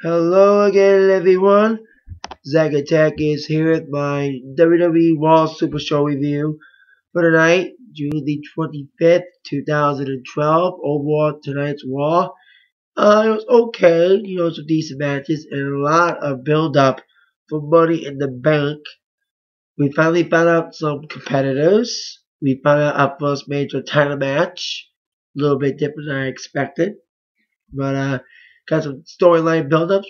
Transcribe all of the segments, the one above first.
Hello again, everyone. Zack Attack is here with my WWE Raw Supershow review for tonight, June the 25th, 2012. Overall, tonight's Raw. It was okay, some decent matches and a lot of build-up for Money in the Bank. We finally found out some competitors. We found out our first major title match. A little bit different than I expected. But got some storyline build-ups,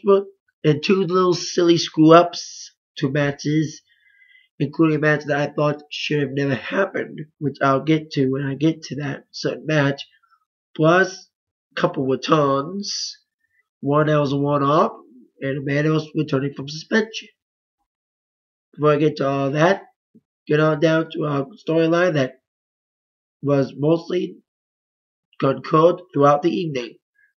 and two little silly screw-ups, two matches, including a match that I thought should have never happened, which I'll get to when I get to that certain match. Plus, a couple returns. One that was a one-off, and a man that was returning from suspension. Before I get to all that, get on down to our storyline that was mostly concurred throughout the evening.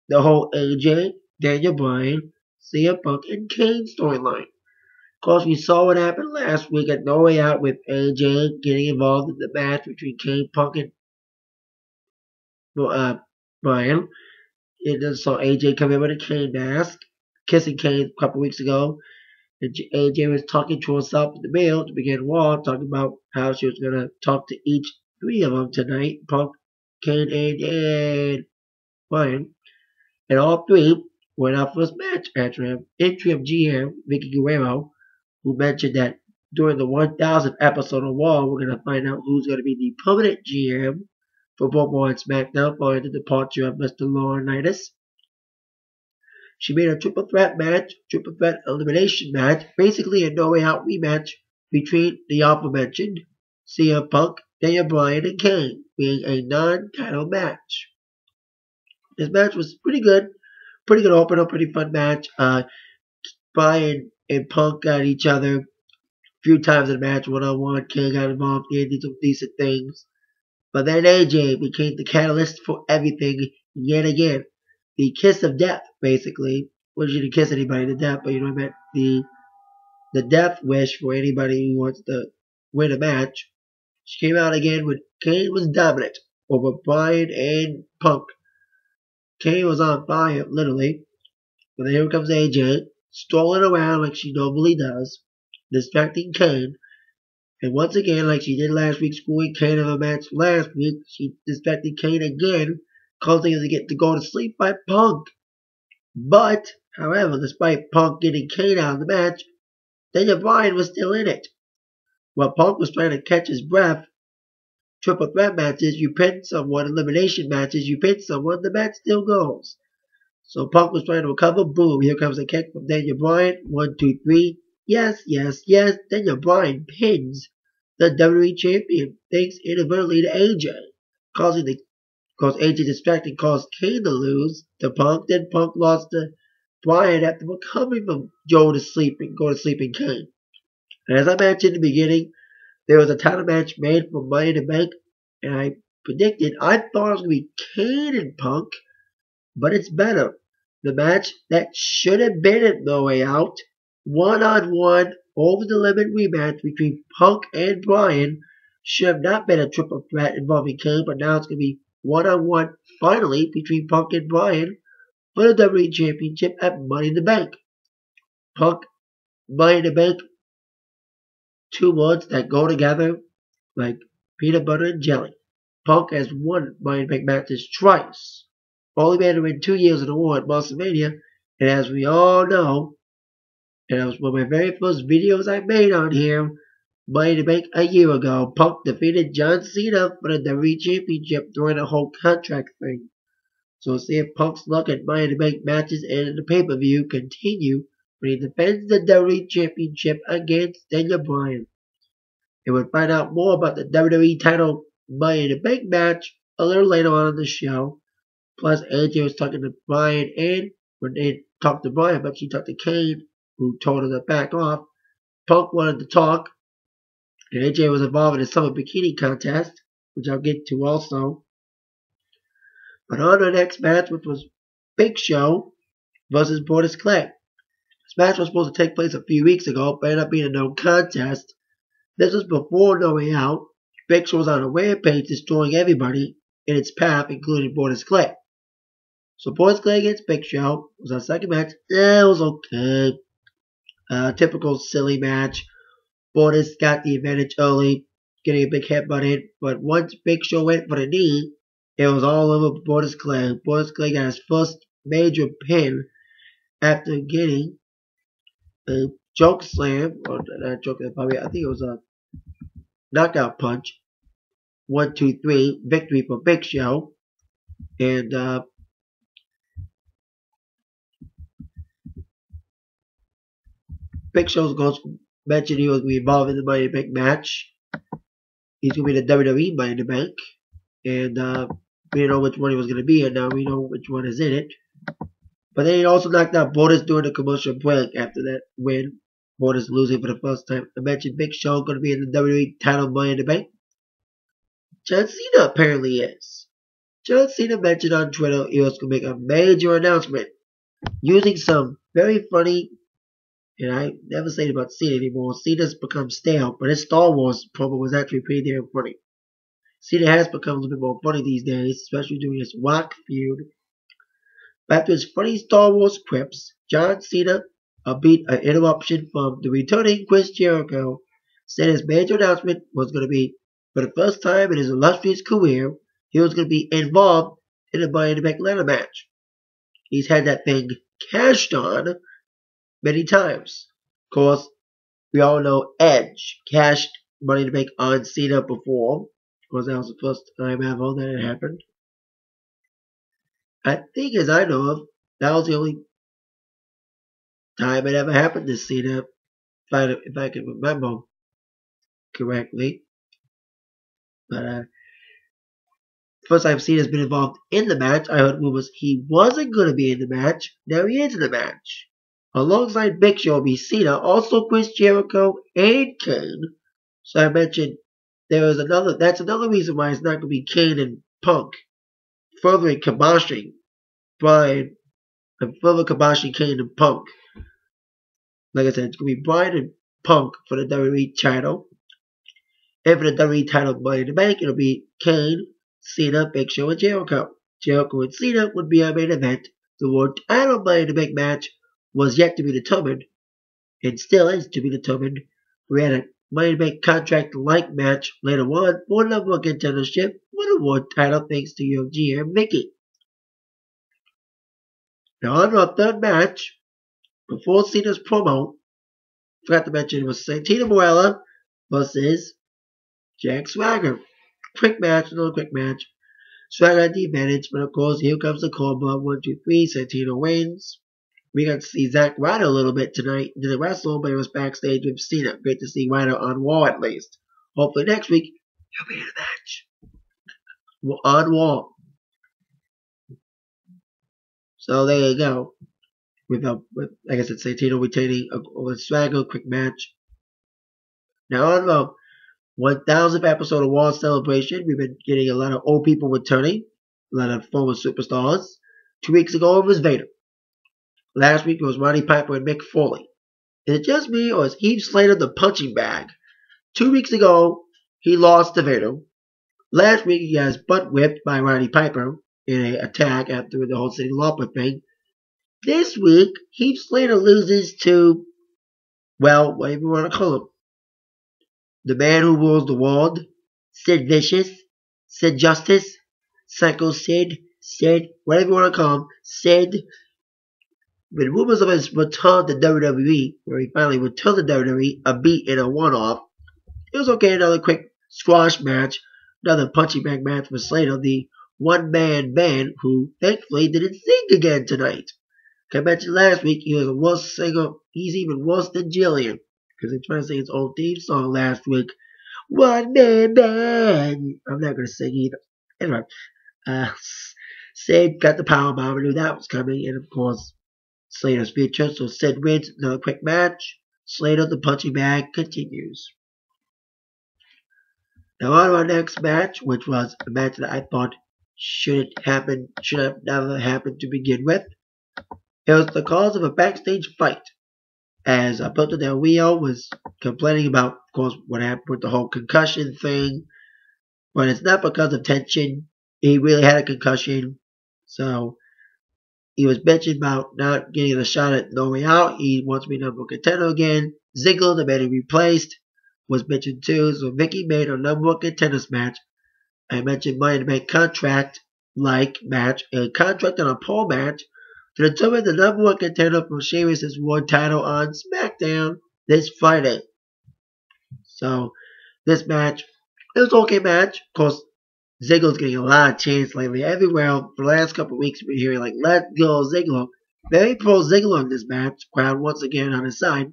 The whole AJ, Daniel Bryan, CM Punk, and Kane storyline. Of course, we saw what happened last week at No Way Out with AJ getting involved in the match between Kane, Punk, and Bryan. And then saw AJ come in with a Kane mask, kissing Kane a couple weeks ago. And AJ was talking to herself in the mail to begin Raw, talking about how she was going to talk to each three of them tonight, Punk, Kane, and Bryan. And all three were in our first match after interim GM Vicky Guerrero, who mentioned that during the 1000th episode of Raw, we're going to find out who's going to be the permanent GM for both Raw and SmackDown following the departure of Mr. Laurinaitis. She made a triple threat elimination match, basically a No Way Out rematch between the aforementioned CM Punk, Daniel Bryan, and Kane, being a non-title match. This match was pretty good opener, pretty fun match. Bryan and Punk got each other a few times in the match, one-on-one. Kane got involved, he did some decent things. But then AJ became the catalyst for everything yet again. The kiss of death, basically. Well, she didn't kiss anybody to death, but you know what I meant? The death wish for anybody who wants to win a match. She came out again when Kane was dominant over Bryan and Punk. Kane was on fire, literally. But then here comes AJ, strolling around like she normally does, distracting Kane. And once again, like she did last week, screwing Kane in a match last week, she distracted Kane again, causing him to get to go to sleep by Punk. But, however, despite Punk getting Kane out of the match, Daniel Bryan was still in it. While Punk was trying to catch his breath, triple threat matches, you pin someone, elimination matches, you pin someone, the match still goes. So Punk was trying to recover. Boom. Here comes a kick from Daniel Bryan. 1, 2, 3. Yes, yes, yes. Daniel Bryan pins the WWE Champion. Thanks inadvertently to AJ. Cause AJ distracted caused Kane to lose to Punk. Then Punk lost to Bryan after recovering from go to sleeping Kane. And as I mentioned in the beginning, there was a title match made for Money in the Bank. And I thought it was going to be Kane and Punk. But it's better. The match that should have been at No Way Out, one-on-one, over-the-limit rematch between Punk and Bryan, should have not been a triple threat involving Kane, but now it's going to be one-on-one, finally, between Punk and Bryan for the WWE Championship at Money in the Bank. Punk, Money in the Bank, two words that go together like peanut butter and jelly. Punk has won Money in the Bank matches twice. Only man to win 2 years in a row at WrestleMania, and as we all know, and that was one of my very first videos I made on here, Money in the Bank a year ago, Punk defeated John Cena for the WWE Championship during the whole contract thing. So see if Punk's luck at Money in the Bank matches and the pay-per-view continue when he defends the WWE Championship against Daniel Bryan. And we'll find out more about the WWE title Money in the Bank match a little later on in the show. Plus, AJ was talking to Bryan, and when they talked to Bryan, but she talked to Kane, who told her to back off. Punk wanted to talk, and AJ was involved in a summer bikini contest, which I'll get to also. But on the next match, which was Big Show versus Brodus Clay. This match was supposed to take place a few weeks ago, but ended up being a no contest. This was before No Way Out. Big Show was on a rampage, destroying everybody in its path, including Brodus Clay. So Boris Clay against Big Show was our second match. Yeah, it was okay. Typical silly match. Boris got the advantage early, getting a big headbutt in, but once Big Show went for the knee, it was all over Boris Clay. Boris Clay got his first major pin after getting a choke slam, or not choke slam, probably, I think it was a knockout punch. 1, 2, 3, victory for Big Show. And Big Show's going to mention he was going to be involved in the Money in the Bank match. He's going to be the WWE Money in the Bank. And we didn't know which one he was going to be, and now we know which one is in it. But then he also knocked out Borders during the commercial break after that win. Borders losing for the first time. I mentioned Big Show going to be in the WWE title Money in the Bank. John Cena apparently is. John Cena mentioned on Twitter he was going to make a major announcement using some very funny, and I never say it about Cena anymore. Cena's become stale, but his Star Wars promo was actually pretty damn funny. Cena has become a little bit more funny these days, especially during his Rock feud. But after his funny Star Wars quips, John Cena beat an interruption from the returning Chris Jericho, said his major announcement was going to be, for the first time in his illustrious career, he was going to be involved in a Money in the Bank ladder match. He's had that thing cashed on many times. Of course, we all know Edge cashed Money in the Bank on Cena before. Of course, that was the first time ever that it happened. I think, as I know of, that was the only time it ever happened to Cena, if I can remember correctly. But first time Cena's been involved in the match, I heard rumors he wasn't going to be in the match. Now he is in the match. Alongside Big Show will be Cena, also Chris Jericho and Kane. So I mentioned that's another reason why it's not going to be Kane and Punk. Further kiboshing Bryan, and further kiboshing Kane and Punk. Like I said, it's going to be Bryan and Punk for the WWE title. And for the WWE title Money in the Bank, it'll be Kane, Cena, Big Show, and Jericho. Jericho and Cena would be our main event. The world title Money in the Bank match was yet to be determined, and still is to be determined. We had a Money in the Bank contract-like match later on for number one contendership for the world title thanks to your GM Mickey. Now on our third match, before Cena's promo, forgot to mention it was Santino Marella versus Jack Swagger. Another quick match. Swagger had the advantage, but of course here comes the cobra. 1, 2, 3, Santino wins. We got to see Zack Ryder a little bit tonight. Didn't wrestle, but he was backstage with Cena. Great to see Ryder on Raw at least. Hopefully next week he'll be in a match on Raw. So there you go. With like I said, Santino retaining with Swagger, quick match. Now on the 1000th episode of Raw Celebration, we've been getting a lot of old people returning, a lot of former superstars. 2 weeks ago it was Vader. Last week it was Roddy Piper and Mick Foley. Is it just me or is Heath Slater the punching bag? 2 weeks ago he lost to Vader. Last week he got his butt whipped by Roddy Piper in an attack after the whole Cyndi Lauper thing. This week Heath Slater loses to, well, whatever you want to call him. The man who rules the world, Sid Vicious, Sid Justice, Psycho Sid, whatever you want to call him, Sid. With rumors of his return to WWE, where he finally returned to WWE, a beat in a one-off. It was okay, another quick squash match, another punching bag match with Slater, the one-man band, who thankfully didn't sing again tonight. Like I mentioned last week, he was a worse singer. He's even worse than Jillian, because he tried to sing his own theme song last week. One man band. I'm not going to sing either. Anyway, Sid got the powerbomb. I knew that was coming, and of course, Slater's feature. So Sid wins another quick match. Slater, the punching bag, continues. Now on our next match, which was a match that I thought should have never happened to begin with. It was the cause of a backstage fight, as Alberto Del Rio was complaining about, of course, what happened with the whole concussion thing. But it's not because of tension. He really had a concussion. So He was bitching about not getting a shot at No Way Out. He wants to be number one contender again. Ziggler, the man he replaced, was bitching too. So Vicky made her number one contenders match. I mentioned Money in the Bank contract-like match, a contract and a pole match to determine the number one contender for Sheamus' world title on SmackDown this Friday. So this match, it was an okay match. Of course, Ziggler's getting a lot of chants lately. Everywhere for the last couple of weeks, we're hearing like, "Let's go Ziggler." Very pro Ziggler in this match. Crowd once again on his side.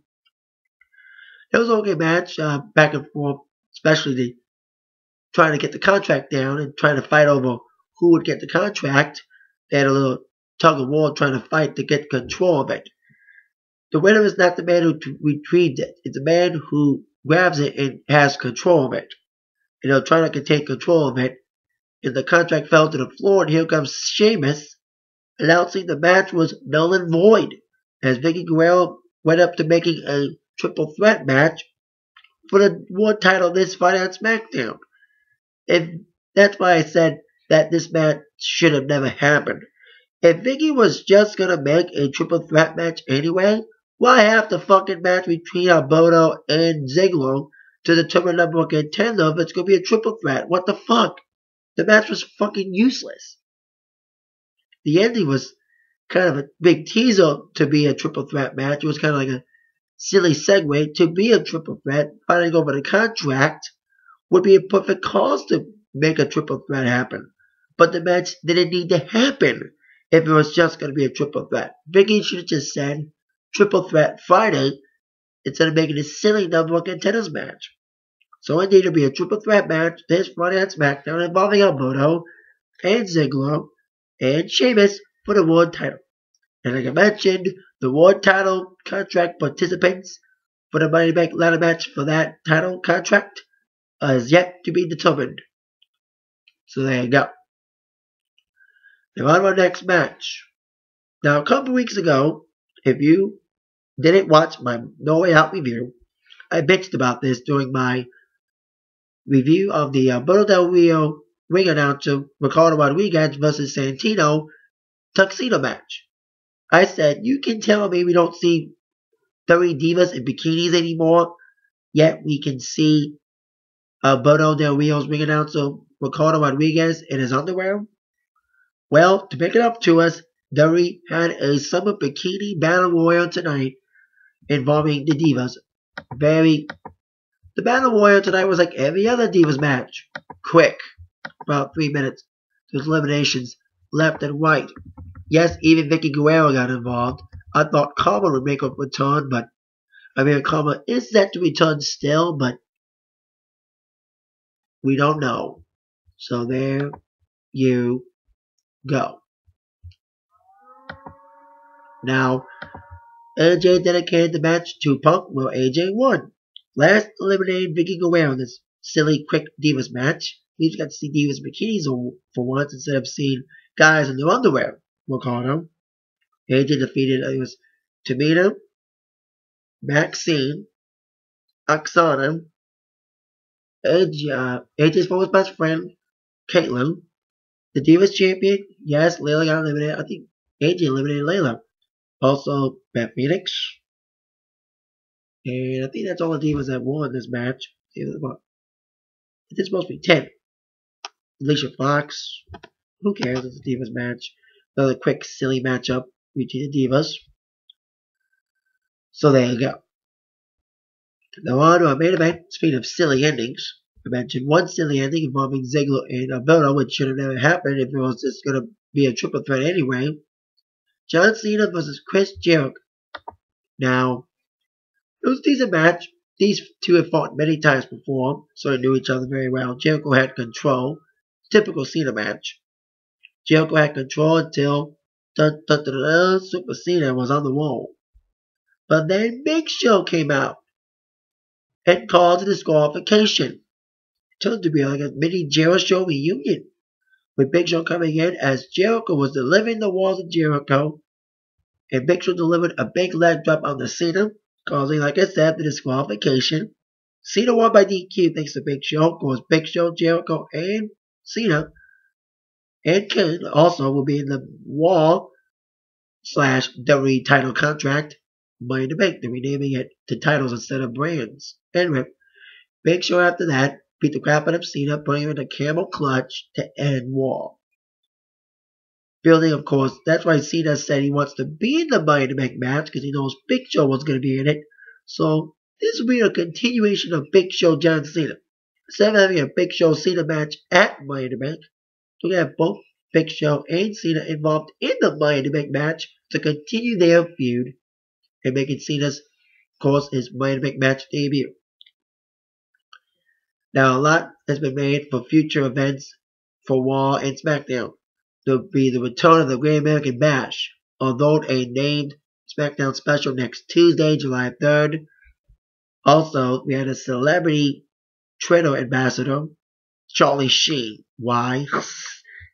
It was an okay match, back and forth, especially the trying to get the contract down and trying to fight over who would get the contract. They had a little tug of war trying to fight to get control of it. The winner is not the man who retrieved it. It's the man who grabs it and has control of it. And they'll try to take control of it. And the contract fell to the floor, and here comes Sheamus announcing the match was null and void as Vicky Guerrero went up to making a triple threat match for the world title this Friday on SmackDown. And that's why I said that this match should have never happened. If Vicky was just gonna make a triple threat match anyway, why have the fucking match between Alberto and Ziggler to determine number one contender if it's gonna be a triple threat? What the fuck? The match was fucking useless. The ending was kind of a big teaser to be a triple threat match. It was kind of like a silly segue to be a triple threat. Fighting over the contract would be a perfect cause to make a triple threat happen. But the match didn't need to happen if it was just going to be a triple threat. Vicky should have just said triple threat Friday instead of making a silly number one contenders match. So indeed, it'll be a triple threat match this Friday on SmackDown involving Alberto and Ziggler and Sheamus for the world title. And like I mentioned, the world title contract participants for the Money in the Bank ladder match for that title contract is yet to be determined. So there you go. Now on to our next match. Now a couple weeks ago, if you didn't watch my No Way Out review, I bitched about this during my review of the Alberto Del Rio ring announcer Ricardo Rodriguez versus Santino tuxedo match. I said, you can tell me we don't see 30 divas in bikinis anymore, yet we can see Alberto Del Rio's ring announcer Ricardo Rodriguez in his underwear? Well, to make it up to us, Derry had a summer bikini battle royal tonight involving the divas. The battle royal tonight was like every other divas match. Quick. About 3 minutes. There's eliminations left and right. Yes, even Vicky Guerrero got involved. I thought Karma would make a return, but Karma is set to return still, but we don't know. So there you go. Now, AJ dedicated the match to Punk, where AJ won. Last eliminated Vicky Guerrero in this silly, quick Divas match. We just got to see Divas bikinis for once instead of seeing guys in their underwear. Ricardo. AJ defeated, it was Tamina, Maxine, Oksana, AJ's former best friend, Caitlyn. The Divas champion, yes, Layla got eliminated. I think AJ eliminated Layla. Also, Beth Phoenix. And I think that's all the Divas that won this match. It's supposed to be 10. Alicia Fox. Who cares? It's a Divas match. Another quick, silly matchup between the Divas. So there you go. Now on to our main event. Speaking of silly endings, I mentioned one silly ending involving Ziggler and Alberto, which should have never happened if it was just going to be a triple threat anyway. John Cena versus Chris Jericho. Now, it was a decent match. These two had fought many times before, so they knew each other very well. Jericho had control. Typical Cena match. Jericho had control until Super Cena was on the wall. But then Big Show came out and caused a disqualification. It turned to be like a mini Jericho reunion, with Big Show coming in as Jericho was delivering the walls of Jericho, and Big Show delivered a big leg drop on the Cena, causing, like I said, the disqualification. Cena won by DQ thanks to Big Show. Of course, Big Show, Jericho, and Cena and Kane also will be in the wall slash WWE title contract. Money in the Bank. They're renaming it to titles instead of brands. Anyway, Big Show after that beat the crap out of Cena, putting him in a camel clutch to end War. Building, of course, that's why Cena said he wants to be in the Money in the Bank match because he knows Big Show was going to be in it. So this will be a continuation of Big Show John Cena. Instead of having a Big Show Cena match at Money in the Bank, we're going to have both Big Show and Cena involved in the Money in the Bank match to continue their feud and making Cena's, of course, his Money in the Bank match debut. Now, a lot has been made for future events for Raw and SmackDown. There'll be the return of the Great American Bash, although a named SmackDown special next Tuesday, July 3rd. Also, we had a celebrity Twitter ambassador, Charlie Sheen. Why?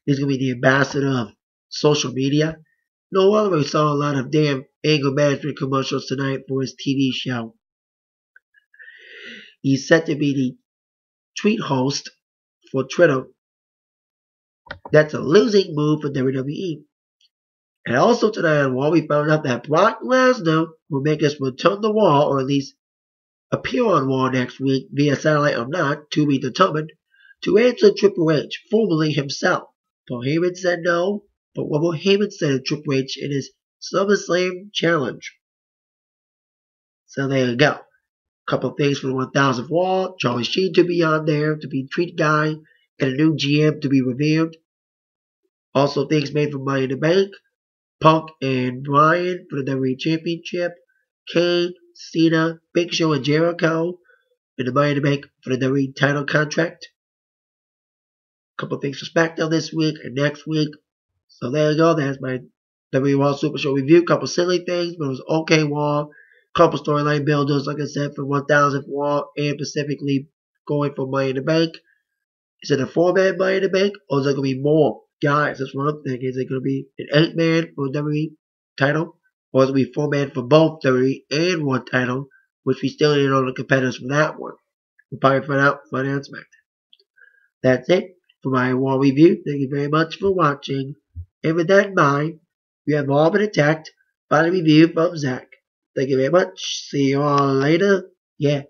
He's going to be the ambassador of social media. No wonder we saw a lot of damn anger management commercials tonight for his TV show. He's set to be the tweet host for Twitter. That's a losing move for WWE. And also tonight on Raw, we found out that Brock Lesnar will make his return to Raw, or at least appear on Raw next week, via satellite or not, to be determined, to answer Triple H, formerly himself. Paul Heyman said no, but what will Heyman say to Triple H in his SummerSlam challenge? So there you go. Couple things for the 1000th Raw. Charlie Sheen to be on there, to be treat guy, and a new GM to be revealed. Also things made for Money in the Bank. Punk and Bryan for the WWE Championship. Kane, Cena, Big Show, and Jericho in the Money in the Bank for the WWE title contract. Couple things for SmackDown this week and next week. So there you go. That's my WWE Raw Supershow review. Couple silly things, but it was okay Raw. Couple storyline builders, like I said, for 1000th Raw and specifically going for Money in the Bank. Is it a 4-man Money in the Bank, or is it going to be more guys? That's what I'm thinking. Is it going to be an 8-man for the WWE title, or is it going to be 4-man for both WWE and one title, which we still need to know the competitors for that one. We'll probably find out Friday on SmackDown. That's it for my Raw review. Thank you very much for watching. And with that in mind, we have all been attacked. Final review from Zach. Thank you very much. See you all later. Yeah.